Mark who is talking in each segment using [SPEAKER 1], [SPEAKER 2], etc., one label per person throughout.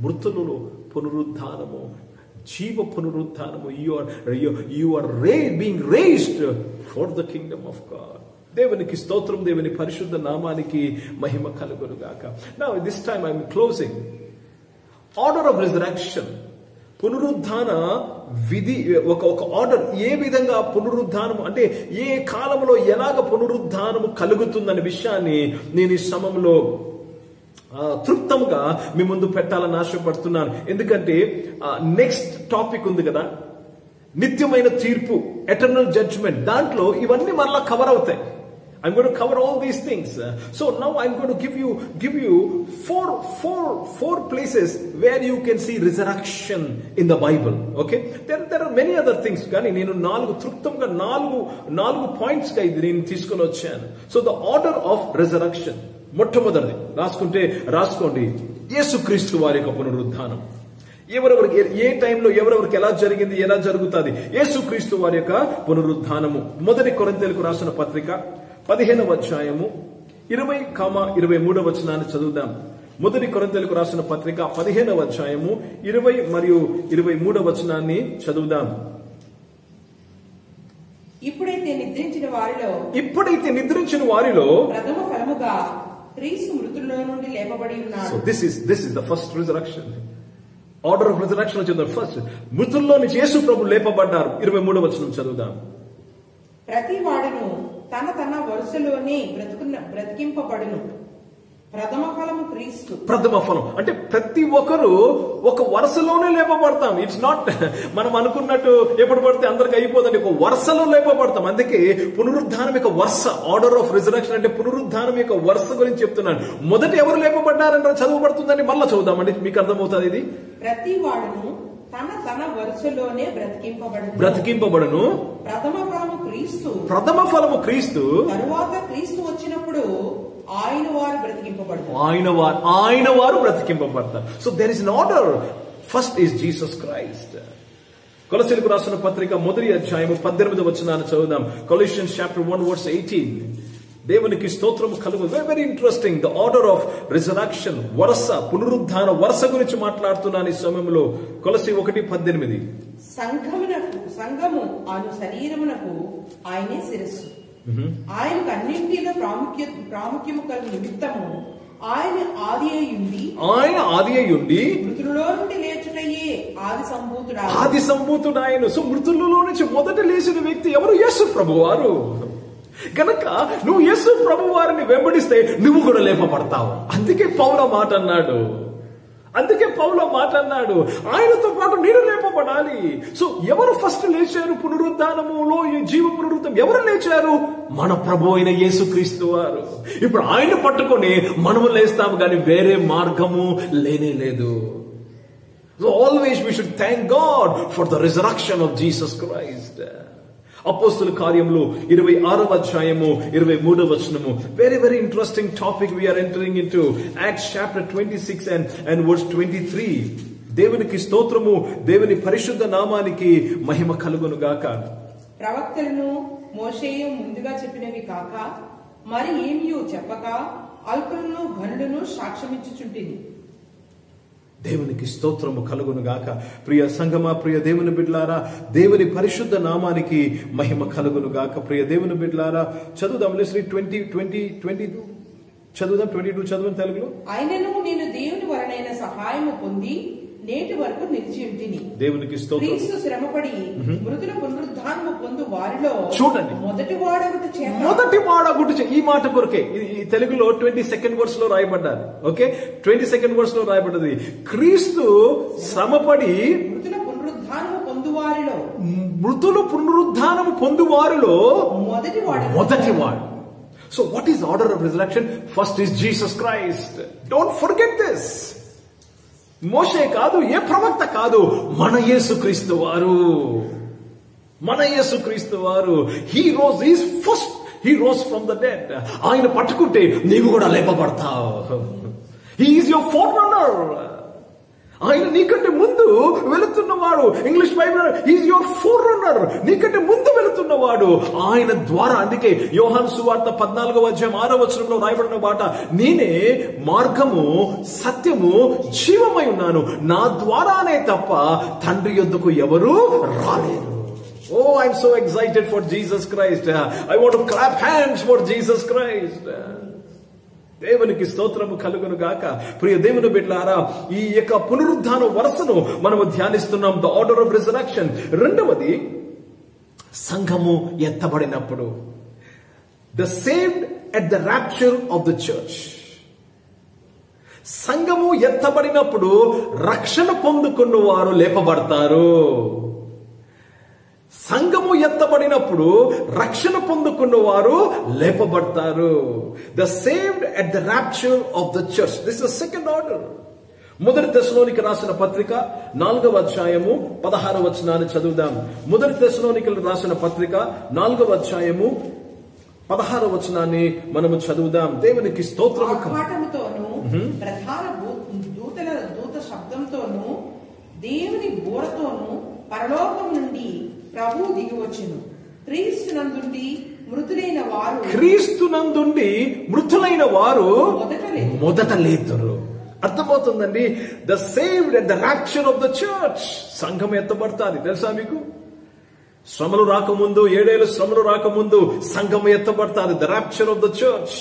[SPEAKER 1] మృతులలో పునరుద్ధానము, జీవ పునరుద్ధానము. You are being raised for the kingdom of God. దేవునికి స్తోత్రం, దేవుని పరిశుద్ధ నామానికి మహిమ కలుగును గాక. Now this time I am closing. Order of resurrection, పునరుద్ధాన విధి, ఒక ఆర్డర్. ఏ విధంగా పునరుద్ధానం అంటే ఏ కాలంలో ఎలాగ పునరుద్ధానము కలుగుతుందనే విషయాన్ని నేను ఈ సమయంలో తృప్తంగా మీ ముందు పెట్టాలని ఆశపడుతున్నాను. ఎందుకంటే నెక్స్ట్ టాపిక్ ఉంది కదా, నిత్యమైన తీర్పు, ఎటర్నల్ జడ్జ్మెంట్. దాంట్లో ఇవన్నీ మరలా కవర్ అవుతాయి. I'm going to cover all these things. So now I'm going to give you four places where you can see resurrection in the Bible. Okay? There are many other things. కానీ నేను తృప్తంగా నాలుగు points గా ఇది నేను తీసుకొని వచ్చాను. So the order of resurrection. మొట్టమొదటిది రాసుకోండి, యేసుక్రీస్తు వారి యొక్క పునరుద్ధానం. ఎవరెవరికి ఏ టైంలో ఎవరెవరికి ఎలా జరిగింది, ఎలా జరుగుతుంది, యేసుక్రీస్తు వారి యొక్క పునరుద్ధానము. మొదటి కొరింథీయులకు రాసిన పత్రిక 15వ అధ్యాయము 20-23 వచనాన్ని చదువుదాం. మొదటి కొరింథీయులకు రాసిన పత్రిక 15వ అధ్యాయము 20 మరియు 23 వచనాన్ని చదువుదాం.
[SPEAKER 2] ఇప్పుడైతే నిద్రించిన వారిలో ప్రథమ ఫలముగా క్రీస్తు మృతుల్లో నుండి లేపబడి ఉన్నాడు.
[SPEAKER 1] So this is the first resurrection. Order of resurrection వచ్చింది. ఫస్ట్ మృతుల్లో నుంచి యేసు ప్రభు లేపబడ్డారు. 23వ వచనం చదువుదాం.
[SPEAKER 2] ప్రతి వాడును తన వరుసలోనే బ్రతికింపబడును. ప్రథమ ఫలము క్రీస్తు.
[SPEAKER 1] ప్రథమ ఫలం అంటే ప్రతి ఒక్కరు ఒక వరుసలోనే లేపబడతాం. ఇట్స్ నాట్ మనం అనుకున్నట్టు ఎప్పుడు పడితే అందరికి అయిపోతుంది. ఒక వరుసలో లేపబడతాం. అందుకే పునరుద్ధానం యొక్క వరుస, ఆర్డర్ ఆఫ్ రిజరక్షన్ అంటే పునరుద్ధానం యొక్క వరుస గురించి చెప్తున్నాను. మొదట ఎవరు లేపబడ్డారంటే చదవబడుతుందని మళ్ళా చదువుదామండి, మీకు అర్థమవుతుంది. ఇది
[SPEAKER 2] ప్రతి వాడును తన వరుసలోనే
[SPEAKER 1] బ్రతికింపబడును. ప్రథమ ఫలము క్రీస్తు.
[SPEAKER 2] తరువాత క్రీస్తు వచ్చినప్పుడు ఆయన
[SPEAKER 1] వారు బ్రతికింపబడతారు. So there is an order. First is Jesus Christ. కొలస్సీయులకు రాసిన పత్రిక 1వ అధ్యాయము 18వ వచనాన్ని చదువుదాం. Colossians chapter 1 verse 18. దేవునికి స్తోత్రము కలుగు. Very interesting. The order of resurrection, వరుస, పునరుద్ధాన వరుస గురించి మాట్లాడుతున్నాను ఈ సమయంలో. కొలస్సీ 1:18.
[SPEAKER 2] సంఘము అను శరీరమునకు ఆయనే శిరస్సు. ఆయనకు అన్నింటిలో ప్రాముఖ్యము కలుగు నిమిత్తము ఆయన ఆది అయ్యుండి మృతులలో నుండి లేచుటయే ఆది సంభూతుడు ఆయన. సో మృతులలో నుంచి మొదట లేచిన వ్యక్తి ఎవరు? యేసు ప్రభువారు. గనక నువ్వు యేసు ప్రభు వారిని వెంబడిస్తే నువ్వు కూడా లేపబడతావు. అందుకే పౌలు మాట అన్నాడు, ఆయనతో పాటు నేను లేపబడాలి. సో ఎవరు ఫస్ట్ లేచారు పునరుద్ధానములో, ఈ జీవ పునరుద్ధానం ఎవరు లేచారు? మన ప్రభు అయిన యేసుక్రీస్తు వారు. ఇప్పుడు ఆయన పట్టుకొని మనము లేస్తాము, కానీ వేరే మార్గము లేనే లేదు. So always we should thank God for the resurrection of Jesus Christ. అపోస్తుల కార్యములు 26వ అధ్యాయము 23వ వచనము. Very very interesting topic we are entering into. Acts chapter 26 and verse 23. దేవునికి స్తోత్రము, దేవుని పరిశుద్ధ నామానికి మహిమ కలుగును గాక. ప్రవక్తలను మోషేయు ముందుగా చెప్పినవి కాక మరి ఏమియో చెప్పక అల్పులను ఘనులను సాక్ష్యమిచ్చుచుంటిని.
[SPEAKER 1] దేవునికి స్తోత్రము కలుగును గాక. ప్రియ సంగమా, ప్రియ దేవుని బిడ్డలారా, దేవుని పరిశుద్ధ నామానికి మహిమ కలుగును గాక. ప్రియ దేవుని బిడ్డలారా, చదువుదాం. 22 చదువుదాం తెలుగులో.
[SPEAKER 2] ఆయనను నేను దేవుని వలనైన సహాయము పొంది నేటి వరకు నిలిచి ఉంటిని.
[SPEAKER 1] దేవునికి స్తోత్రం.
[SPEAKER 2] క్రీస్తు శ్రమపడి మృతుల పునరుద్ధానము పొందు వారిలో
[SPEAKER 1] చూడండి,
[SPEAKER 2] మొదటి వాడగుట
[SPEAKER 1] ఈ మాట కొరకే ఈ తెలుగులో 22nd verse లో రాయబడ్డారు. ఓకే, 22nd verse లో రాయబడ్డది. క్రీస్తు శ్రమపడి
[SPEAKER 2] మృతుల పునరుద్ధానము
[SPEAKER 1] పొందు వారిలో
[SPEAKER 2] మొదటివాడు.
[SPEAKER 1] So what is the order of resurrection? First is Jesus Christ. Don't forget this. మోషే కాదు, ఏ ప్రవక్త కాదు, మన యేసుక్రీస్తు వారు. He rose from the dead. ఆయన పట్టుకుంటే నీవు కూడా లేపబడతావు. He is your forerunner. ఆయన
[SPEAKER 2] నీకంటే ముందు వెళుతున్నవాడు. English Bible is your forerunner, నీకంటే ముందు వెళుతున్నవాడు ఆయన ద్వారా. అందుకే యోహాను సువార్త 14వ అధ్యాయం 6వ వచనంలో రాయబడిన మాట, నేనే మార్గము సత్యము జీవమై ఉన్నాను, నా ద్వారానే తప్ప తండ్రి యొద్దకు ఎవరు రాలేరు. Oh, I'm so excited for Jesus Christ. I want to clap hands for Jesus Christ. దేవునికి స్తోత్రము కలుగును గాక. ప్రియ దేవుని బిడ్డలారా, ఈ యొక్క పునరుద్ధాన వరుసను మనము ధ్యానిస్తున్నాం, ద ఆర్డర్ ఆఫ్ రిజరక్షన్. రెండవది, సంఘము ఎత్తబడినప్పుడు, the saved at the rapture of the church. సంఘము ఎత్తబడినప్పుడు రక్షణ పొందుకున్న వారు లేపబడతారు. సంఘము ఎత్తబడినప్పుడు రక్షణ పొందుకున్న వారు లేపబడతారు. The saved at the rapture of the church. This is second order. మొదటి తెస్సలోనిక రాసిన పత్రిక 4వ అధ్యాయము 16వ వచనాన్ని చదువుదాం. మొదటి తెస్సలోనికలు రాసిన పత్రిక 4వ అధ్యాయము 16వ వచనాన్ని మనము చదువుదాం. దేవునికి స్తోత్రము.
[SPEAKER 3] ప్రధాన దూత శబ్దంతోను దేవుని బోరతోను పరలోకం నుండి ప్రభువు దిగి వచ్చును. క్రీస్తునందుండి మృతులైన వారు మొదట లేతురు. అర్థమవుతుందండి? The saved at the rapture of the church. సంఘం ఎత్తబడతాది. తెలుసా మీకు? శ్రమలు రాకముందు, 7 ఏళ్ళు శ్రమలు రాకముందు సంఘం ఎత్తబడతారు. The rapture of the church.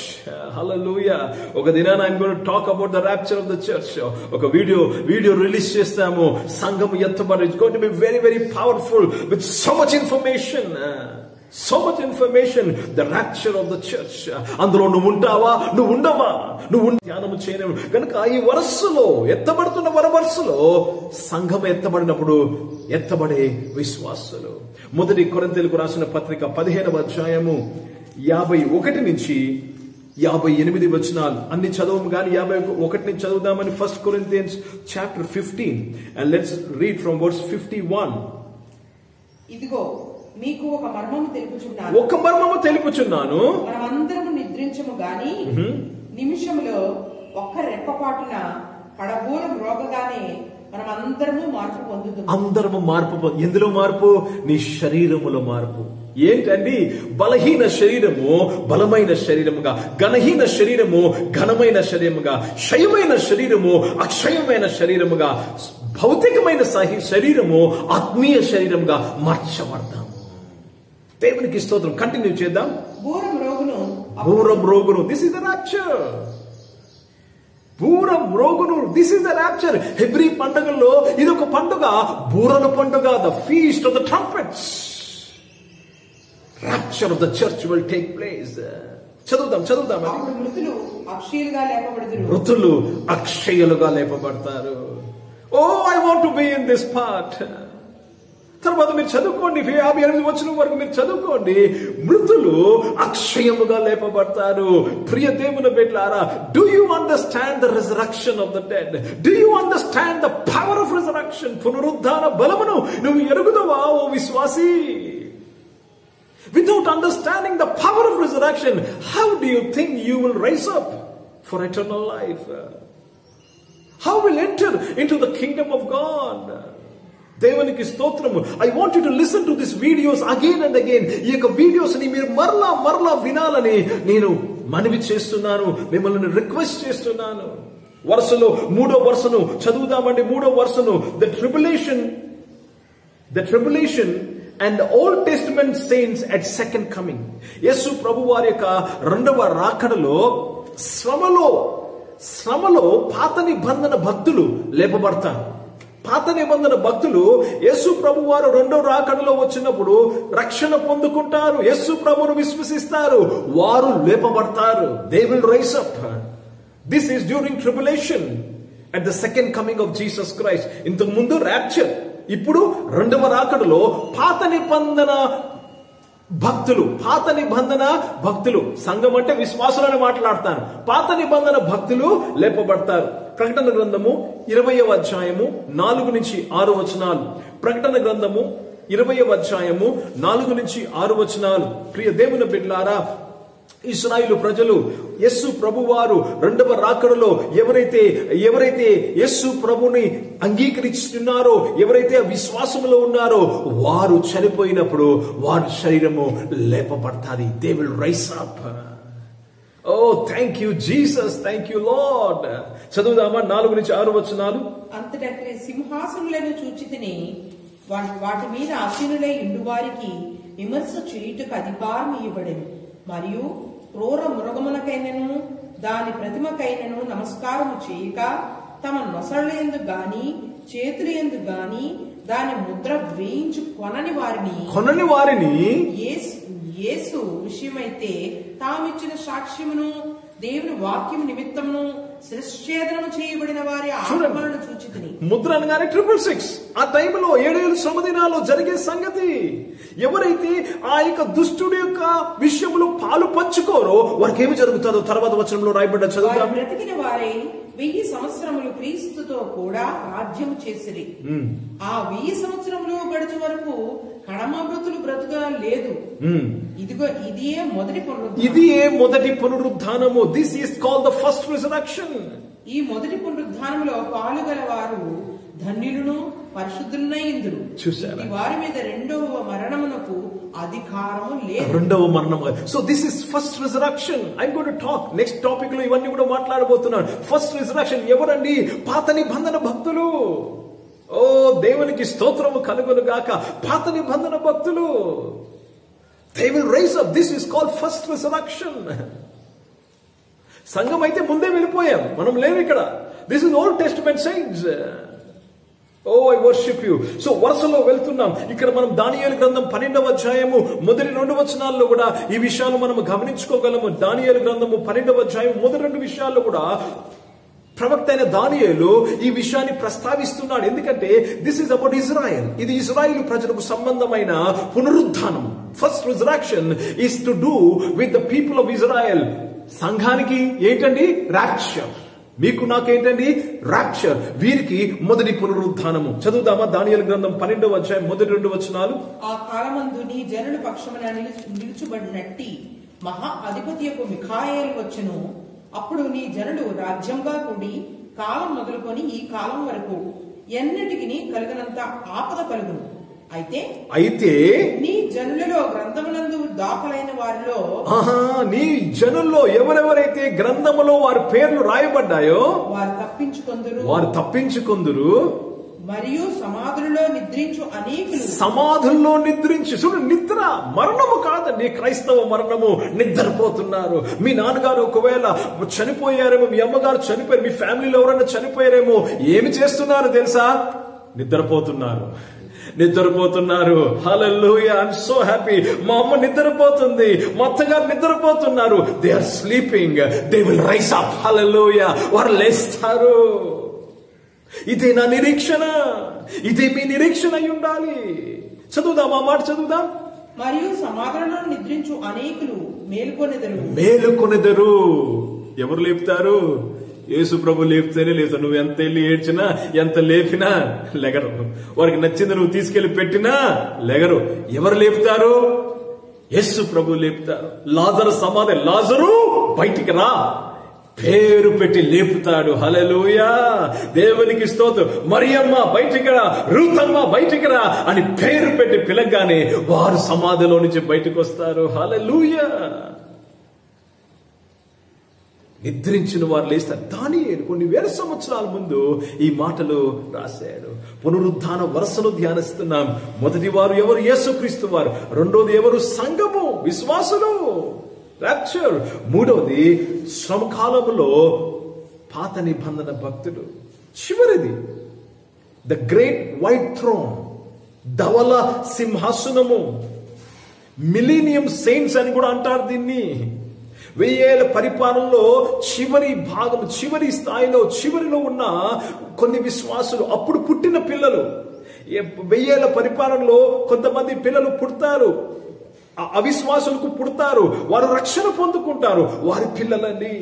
[SPEAKER 3] Hallelujah. ఒక దినాన I'm going to talk about the rapture of the church. ఒక వీడియో రిలీజ్ చేస్తాము. సంఘం ఎత్తబడి. It's going to be very very powerful with so much information. So much information. The rapture of the church. అందులో నువ్వు ఉంటావా, నువ్వు ఉండవా, నువ్వు ధ్యానము చేయలేవు. కనుక ఈ వరస్సులో, ఎత్తబడుతున్న వరవరుసలో సంఘం ఎత్తబడినప్పుడు ఎత్తబడే విశ్వాసులు. మొదటి కొరింథీయులకు రాసిన పత్రిక 15వ అధ్యాయము 51 నుంచి 58 వచనాలు అన్ని చదవము గాని 51 నుంచి చదువుదామని. 1 Corinthians chapter 15 and let's read from verse 51. ఇదిగో మీకు ఒక మర్మము
[SPEAKER 2] తెలుపుచున్నాను.
[SPEAKER 3] మనమందరము నిద్రించము గాని నిమిషములో ఒక్క రెప్పపాటున కడబూరం రోగగానే మనమందరము మార్పు పొందుతాము.
[SPEAKER 2] అందరము మార్పు. ఎందులో మార్పు? నీ శరీరములో మార్పు. ఏంటండి? బలహీన శరీరము బలమైన శరీరముగా, ఘనహీన శరీరము ఘనమైన శరీరముగా, క్షయమైన శరీరము అక్షయమైన శరీరముగా, భౌతికమైన శరీరము ఆత్మీయ శరీరముగా మార్చబడతాము. దేవునికి స్తోత్రం. కంటిన్యూ చేద్దాం. బూరం రోగును. This is the rapture. బూరం రోగును. This is the rapture. Hebrew పండుగల్లో ఇది ఒక పండుగ, బూరల పండుగ, the feast of the trumpets. Rapture of the church will take place. చదువుదాం. మృతులు అక్షయులుగా లేపబడతారు. Oh, I want to be in this part. తర్వాత మీరు చదువుకోండి, 58 వచనం వరకు మీరు చదువుకోండి. మృతులు అక్షయముగా లేపబడతారు. ప్రియ దేవుని బిడ్డలారా, do you understand the resurrection of the dead? Do you understand the power of resurrection? పునరుద్ధాన బలమును నువ్వు ఎరుగుదవా ఓ విశ్వాసి? Without understanding the power of resurrection, how do you think you will rise up for eternal life? How will enter into the kingdom of God? దేవునికి స్తోత్రము. I want you to listen to this videos again and again. ఈ యొక్క videos ని మీరు మరలా వినాలని నేను మనవి చేస్తున్నాను, మిమ్మల్ని రిక్వెస్ట్ చేస్తున్నాను. వరుసలో 3వ వరుసను చదువుదామండి. 3వ వరుసను, the tribulation and the Old Testament saints at second coming. యేసు ప్రభువారి యొక్క రెండవ రాకడలో శ్రమలో పాత నిబంధన భక్తులు లేపబడతారు. పాత నిబంధన భక్తులు యేసు ప్రభువారు రెండవ రాకడలో వచ్చినప్పుడు రక్షణ పొందుకుంటారు. యేసు ప్రభువును విశ్వసిస్తారు. వారు లేపబడతారు. They will rise up. This is during tribulation at the second coming of Jesus Christ. ఇంతకు ముందు rapture, ఇప్పుడు రెండవ రాకడలో పాత నిబంధన భక్తులు, సంఘం అంటే విశ్వాసులని మాట్లాడతాను. పాత నిబంధన భక్తులు లేపబడతారు. ప్రకటన గ్రంథము 20వ అధ్యాయము 4 నుంచి 6 వచనాలు. ప్రకటన గ్రంథము 20వ అధ్యాయము 4 నుంచి 6 వచనాలు. ప్రియ దేవుని బిడ్డలారా,
[SPEAKER 3] ఇశ్రాయేలు ప్రజలు యేసు ప్రభువారు రెండవ రాకడలో ఎవరైతే యేసు ప్రభుని అంగీకరిస్తున్నారో, ఎవరైతే విశ్వాసంలో ఉన్నారో వారు చనిపోయినప్పుడు వారి శరీరము లేపబడతాది. They will rise up. Oh thank you Jesus, thank you Lord. చదువుదామా 4-6 వచనాలు.
[SPEAKER 4] అంతటా సింహాసనులను చూచితిని, వాటి మీద ఆసీనులై ఉండు వారికి విమర్శ చేయుటకు అధికారం ఇవ్వబడెను. మరియు క్రూర మృగమునకైనను దాని ప్రతిమకైనను నమస్కారము చేయక తమ నొసళ్ళ యందు గాని చేతుల యందు గాని దాని ముద్ర వేయించు కొనని వారిని యేసు విషయమైతే తామిచ్చిన సాక్ష్యమును దేవుని వాక్యం నిమిత్తమును శిరశ్ఛేదనము చేయబడిన వారి ఆత్మలను చూచితిని.
[SPEAKER 3] ముద్ర అనగానే 666. ఆ టైంలో 7 శ్రమ దినాల్లో జరిగే సంగతి. ఎవరైతే ఆ యొక్క దుష్టుడి యొక్క విషయంలో పాలు పంచుకోరో వారికి ఏమి జరుగుతుందో తర్వాత వచనంలో రాయబడ్డ చదువుతాం.
[SPEAKER 4] బ్రతికిన వారే 1000 సంవత్సరములు క్రీస్తుతో కూడా రాజ్యము చేసిరి. ఆ 1000 సంవత్సరములు గడిచే వరకు కడమృతులు బ్రతుక లేదు. ఇదిగో ఇదే మొదటి పునరుద్ధానము. This is called the first resurrection. ఈ మొదటి పునరుద్ధానంలో పాలుగల వారు ధన్యులను పరిశుద్ధులనై ఇందురు. చూశారా, వారి మీద రెండవ మరణమునకు అధికారము లేదు. రెండవ మరణము.
[SPEAKER 3] So this is first resurrection. I'm going to talk next topic లో ఇవన్నీ కూడా మాట్లాడబోతున్నాను. ఫస్ట్ రిజరక్షన్ ఎవరండి? పాత నిబంధన భక్తులు. ఓ దేవునికి స్తోత్రము కలుగును గాక. పాత నిబంధన భక్తులు. They will rise up. This is called first resurrection. సంఘం అయితే ముందే వెళ్ళిపోయాం, మనం లేవు ఇక్కడ. This is Old Testament science. Oh I worship you. So వరుసలో వెళ్తున్నాం. ఇక్కడ మనం దానియేలు గ్రంథం 12వ అధ్యాయము మొదటి 2 వచనాల్లో కూడా ఈ విషయాలు మనం గమనించుకోగలము. దానియేలు గ్రంథము 12వ అధ్యాయం మొదటి 2 విషయాల్లో కూడా ప్రవక్త అయిన దానియేలు ఈ విషయాన్ని ప్రస్తావిస్తున్నాడు. ఎందుకంటే దిస్ ఇస్ అబౌట్ ఇజ్రాయెల్. ఇది ఇజ్రాయేలు ప్రజలకు సంబంధమైన పునరుద్ధానం. First resurrection is to do with the people of Israel. సంఘానికి ఏంటండి? రాప్చర్. మీకు నాకేంటండి? రాప్చర్. వీరికి మొదటి పునరుద్ధానము. చదువుదామా దానియేలు గ్రంథం 12వ అధ్యాయం మొదటి 2 వచనాలు.
[SPEAKER 4] ఆ కాలమందు నీ జనుల పక్షమున నిలుచుబడినట్టి మహా అధిపతియకు మిఖాయేలు వచ్చెను. అప్పుడు నీ జనులు రాజ్యంగా కూడి కాలం మొదలుకొని ఈ కాలం వరకు ఎన్నటికి కలిగినంత ఆపద కలుగును. అయితే నీ జనులలో గ్రంథమునందు దాఖలైన వారిలో,
[SPEAKER 3] నీ జనుల్లో ఎవరెవరైతే గ్రంథములో వారి పేర్లు రాయబడ్డాయో వారు తప్పించుకొందురు.
[SPEAKER 4] మరియు సమాధుల్లో
[SPEAKER 3] నిద్రించు. చూడు, నిద్ర మరణము కాదండి. క్రైస్తవ మరణము నిద్రపోతున్నారు. మీ నాన్నగారు ఒకవేళ చనిపోయారేమో, మీ అమ్మగారు చనిపోయారు, మీ ఫ్యామిలీలో ఎవరైనా చనిపోయారేమో. ఏమి చేస్తున్నారు తెలుసా? నిద్రపోతున్నారు. Hallelujah. I am so happy. మా అమ్మ నిద్రపోతుంది, మా అత్తగారు నిద్రపోతున్నారు. They are sleeping. They will rise up. Hallelujah. వారు లేస్తారు. ఇదే నా నిరీక్షణ. ఇదే మీ నిరీక్షణ అయి ఉండాలి. చదువుదాం, ఆ మాట చదువుదాం.
[SPEAKER 4] మరియు సమాధానంలో నిద్రించు అనేకులు
[SPEAKER 3] మేలుకొనెదరు. ఎవరు లేపుతారు? యేసు ప్రభు లేపితేనే లేవు. నువ్వు ఎంత వెళ్ళి ఏడ్చినా, ఎంత లేపినా లెగరు. వారికి నచ్చింది నువ్వు తీసుకెళ్లి పెట్టినా లెగరు. ఎవరు లేపుతారు? యేసు ప్రభు లేపుతారు. లాజరు సమాధి, లాజరు బయటికి రా, పేరు పెట్టి లేపుతాడు. హల్లెలూయా. దేవునికి స్తోత్రం. మరియమ్మ బయటికి రా, రూతమ్మ బయటికి రా అని పేరు పెట్టి పిలగానే వారు సమాధిలో నుంచి బయటకు వస్తారు. హల్లెలూయా. నిద్రించిన వారు లేస్తారు. దానియేలు కొన్ని వేల సంవత్సరాల ముందు ఈ మాటలు రాశాడు. పునరుద్ధాన వరుసను ధ్యానిస్తున్నాం. మొదటి వారు ఎవరు? యేసుక్రీస్తు వారు. రెండోది ఎవరు? సంఘము, విశ్వాసులు. రాప్చర్. మూడవది శ్రమకాలములో పాత నిబంధన భక్తులు. చివరిది ద గ్రేట్ వైట్ థ్రోన్, ధవల సింహాసనము. మిలీనియం సెయింట్స్ అని కూడా అంటారు దీన్ని. 1000 పరిపాలనలో చివరి భాగం, చివరి స్థాయిలో, చివరిలో ఉన్న కొన్ని విశ్వాసులు, అప్పుడు పుట్టిన పిల్లలు. 1000 పరిపాలనలో కొంతమంది పిల్లలు పుడతారు, అవిశ్వాసులకు పుడతారు, వారు రక్షణ పొందుకుంటారు. వారి పిల్లలండి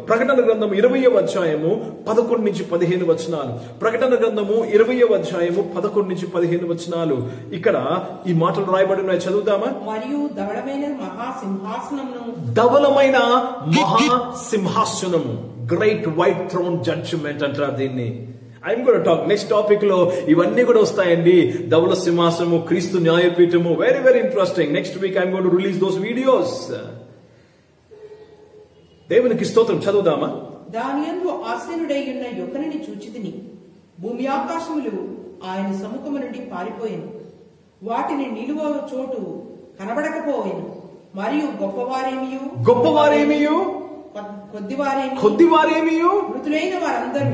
[SPEAKER 3] ప్రకటన గ్రంథం 20వ అధ్యాయము 11 నుంచి 15 వచనాలు. ప్రకటన గ్రంథము 20వ అధ్యాయము 11 నుంచి 15 వచనాలు. ఇక్కడ ఈ మాటలు రాయబడి ఉన్నాయి, చదువుదామా?
[SPEAKER 4] మరియు ధవళమైన మహాసింహాసనమును,
[SPEAKER 3] ధవళమైన మహాసింహాసనము, గ్రేట్ వైట్ థ్రోన్ జడ్జిమెంట్ అంటారు దీన్ని. I'm gonna talk next topic లో ఇవన్నీ కూడా వస్తాయండి. ధవళ సింహాసనము, క్రీస్తు న్యాయపీఠము, very very interesting. Next week I'm gonna release those videos. దేవునికి స్తోత్రం. చదువుదామా?
[SPEAKER 4] దాని యందు ఆసీనుడై ఉన్న యొక్కనిని చూచితిని. భూమి ఆకాశములు ఆయన సముఖము నుండి పారిపోయెను. వాటిని నిలువ చోటు కనబడకపోయెను. మరియు గొప్పవారేమియు కొద్దివారేమియు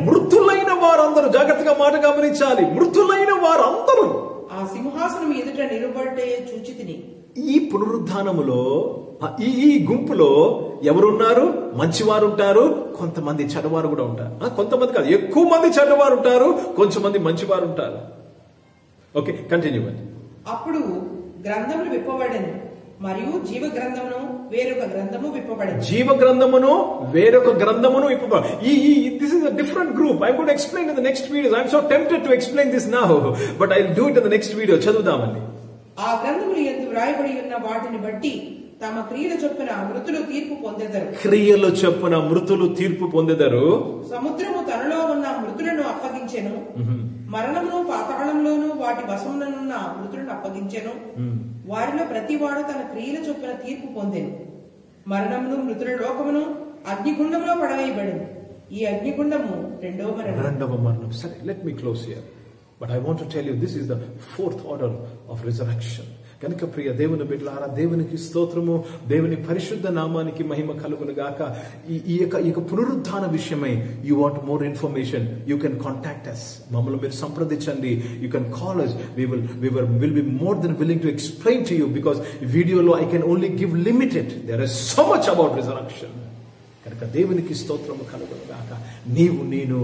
[SPEAKER 4] మృతులైన వారందరూ జాగ్రత్తగా మాట గమనించాలి. మృతులైన వారందరూ ఆ సింహాసనం ఎదుట నిలబడే చూచితిని.
[SPEAKER 3] ఈ పునరుద్ధానములో ఈ గుంపులో ఎవరున్నారు? మంచివారు ఉంటారు, కొంతమంది చెడ్డవారు కూడా ఉంటారు. కొంతమంది కాదు, ఎక్కువ మంది చెడ్డవారు ఉంటారు, కొంచెం మంది మంచివారు ఉంటారు. Okay, continue.
[SPEAKER 4] అప్పుడు గ్రంథములు విప్పబడెను, మరియు జీవ గ్రంథమును వేరొక గ్రంథము విప్పబడెను.
[SPEAKER 3] జీవ గ్రంథమును వేరొక గ్రంథమును విప్పబడెను. This is a different group. I'm going to explain in the next videos. I'm so tempted to explain this now, but I'll do it in the next video. చదువుదామండి.
[SPEAKER 4] ఆ గ్రంథములు యందు వ్రాయబడి ఉన్న వాటిని బట్టి తమ క్రియల చొప్పున మృతులు తీర్పు పొందెదరు.
[SPEAKER 3] క్రియల చొప్పున మృతులు తీర్పు పొందెదరు.
[SPEAKER 4] సముద్రము తనలో ఉన్న మృతులను అప్పగించెను. మరణమును పాతాళంలోను వాటి వశముననున్న మృతులను అప్పగించెను. వారిలో ప్రతివాడు తన క్రియల చొప్పున తీర్పు పొందెను. మరణమును మృతుల లోకమును అగ్నిగుండంలో పడవేయబడెను. ఈ అగ్నిగుండము రెండవ
[SPEAKER 3] మరణం. సరే, let me close here. But I want to tell you, this is the fourth order of resurrection. కనుక ప్రియ దేవుని బిడ్డలారా, దేవునికి స్తోత్రము, దేవుని పరిశుద్ధ నామానికి మహిమ కలుగును గాక. ఈ యొక్క పునరుద్ధాన విషయమై you want more information, you can contact us. మమ్మల్ని మీరు సంప్రదించండి. You can call us. We will be more than willing to explain to you, because వీడియోలో I can only give limited. There is so much about resurrection. కనుక దేవునికి స్తోత్రము కలుగును గాక. నీవు నేను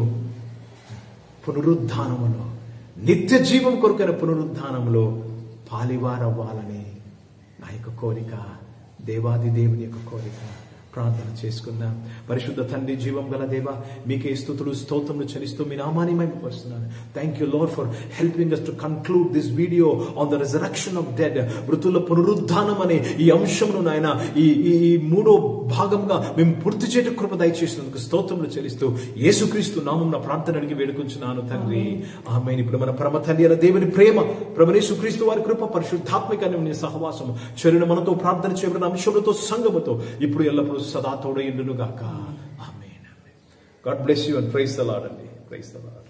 [SPEAKER 3] పునరుద్ధానములో, నిత్య జీవం కొరకైన పునరుద్ధానంలో పాలివారవ్వాలని నా యొక్క కోరిక, దేవాది దేవుని యొక్క కోరిక. ప్రార్థన చేసుకుందాం. పరిశుద్ధ తండ్రి, జీవం గల దేవ, మీకే స్తుతులు స్తోత్రములు చెల్లిస్తూ మీ నామాన్ని మహిమపరుస్తున్నాను. Thank you Lord for helping us to conclude this video on the resurrection of dead. మృతుల పునరుద్ధానం అనే ఈ అంశమును నాయన ఈ మూడో భాగంగా మేము పూర్తి చేయట కృప దయచేసినందుకు స్తోత్రములు చెల్లిస్తూ యేసుక్రీస్తు నామమున ప్రార్థన అడిగి వేడుకొంచున్నాను తండ్రి, ఆమేన్. ఇప్పుడు మన పరమ తండ్రి అయిన దేవుని ప్రేమ, ప్రభువైన యేసుక్రీస్తు వారి కృప, పరిశుద్ధాత్మిక సహవాసము చరిన మనతో ప్రార్థన చేయబడిన అంశములతో సంగముతో ఇప్పుడు ఎల్లప్పుడూ సదా తోడయుండును గాక. ఆమేన్. God bless you and praise the Lord. Praise the Lord.